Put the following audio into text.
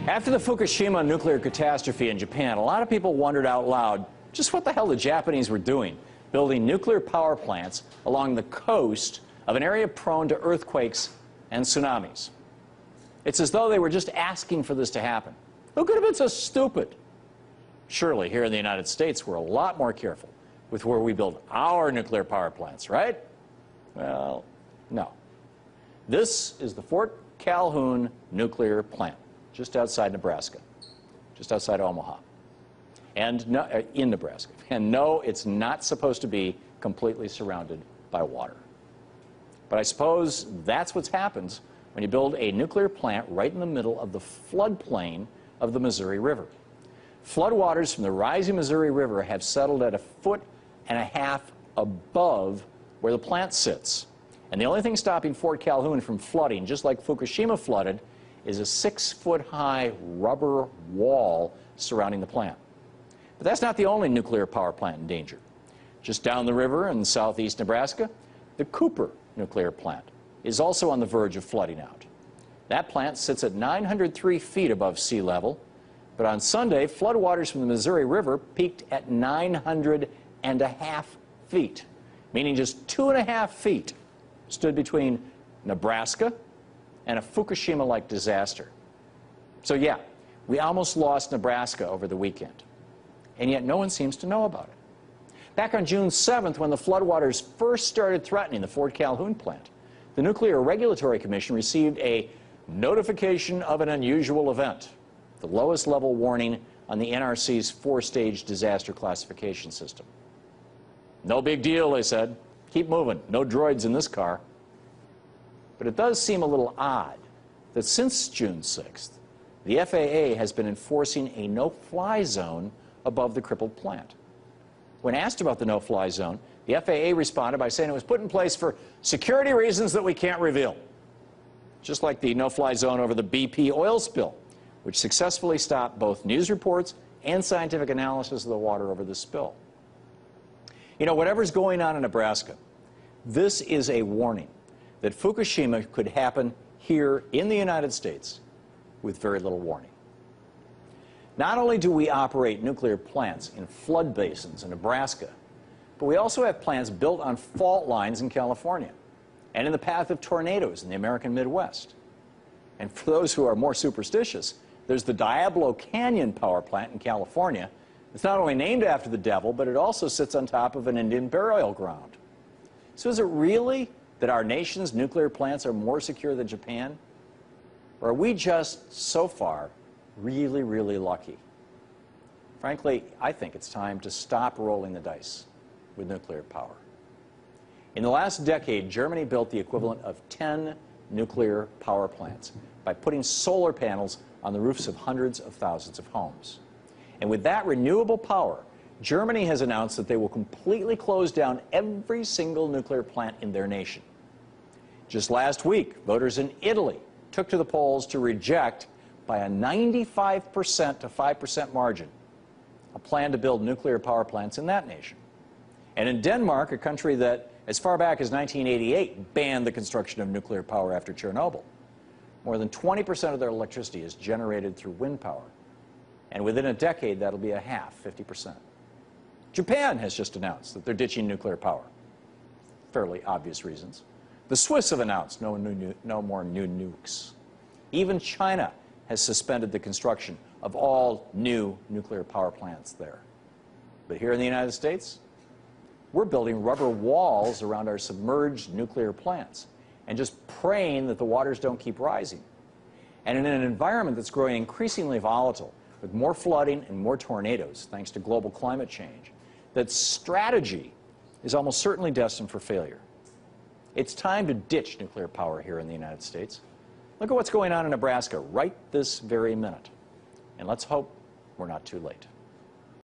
After the Fukushima nuclear catastrophe in Japan, a lot of people wondered out loud just what the hell the Japanese were doing, building nuclear power plants along the coast of an area prone to earthquakes and tsunamis. It's as though they were just asking for this to happen. Who could have been so stupid? Surely here in the United States, we're a lot more careful with where we build our nuclear power plants, right? Well, no. This is the Fort Calhoun nuclear plant, just outside Nebraska, just outside Omaha, and no, in Nebraska. And no, it's not supposed to be completely surrounded by water. But I suppose that's what happens when you build a nuclear plant right in the middle of the floodplain of the Missouri River. Floodwaters from the rising Missouri River have settled at 1.5 feet above where the plant sits. And the only thing stopping Fort Calhoun from flooding, just like Fukushima flooded, is a 6-foot-high rubber wall surrounding the plant. But that's not the only nuclear power plant in danger. Just down the river in southeast Nebraska, the Cooper nuclear plant is also on the verge of flooding out. That plant sits at 903 feet above sea level, but on Sunday, floodwaters from the Missouri River peaked at 900.5 feet, meaning just 2.5 feet stood between Nebraska and a Fukushima-like disaster. So yeah, we almost lost Nebraska over the weekend, and yet no one seems to know about it. Back on June 7th, when the floodwaters first started threatening the Fort Calhoun plant, the Nuclear Regulatory Commission received a notification of an unusual event, the lowest level warning on the NRC's 4-stage disaster classification system. No big deal, they said. Keep moving. No droids in this car. But it does seem a little odd that since June 6th, the FAA has been enforcing a no-fly zone above the crippled plant. When asked about the no-fly zone, the FAA responded by saying it was put in place for security reasons that we can't reveal. Just like the no-fly zone over the BP oil spill, which successfully stopped both news reports and scientific analysis of the water over the spill. You know, whatever's going on in Nebraska, this is a warning that Fukushima could happen here in the United States with very little warning. Not only do we operate nuclear plants in flood basins in Nebraska, but we also have plants built on fault lines in California and in the path of tornadoes in the American Midwest. And for those who are more superstitious, there's the Diablo Canyon power plant in California. It's not only named after the devil, but it also sits on top of an Indian burial ground. So is it really that our nation's nuclear plants are more secure than Japan? Or are we just, so far, really, really lucky? Frankly, I think it's time to stop rolling the dice with nuclear power. In the last decade, Germany built the equivalent of 10 nuclear power plants by putting solar panels on the roofs of hundreds of thousands of homes. And with that renewable power, Germany has announced that they will completely close down every single nuclear plant in their nation. Just last week, voters in Italy took to the polls to reject, by a 95% to 5% margin, a plan to build nuclear power plants in that nation. And in Denmark, a country that, as far back as 1988, banned the construction of nuclear power after Chernobyl, more than 20% of their electricity is generated through wind power. And within a decade, that'll be a half, 50%. Japan has just announced that they're ditching nuclear power. Fairly obvious reasons. The Swiss have announced no more new nukes. Even China has suspended the construction of all new nuclear power plants there. But here in the United States, we're building rubber walls around our submerged nuclear plants and just praying that the waters don't keep rising. And in an environment that's growing increasingly volatile, with more flooding and more tornadoes thanks to global climate change, that strategy is almost certainly destined for failure. It's time to ditch nuclear power here in the United States. Look at what's going on in Nebraska right this very minute. And let's hope we're not too late.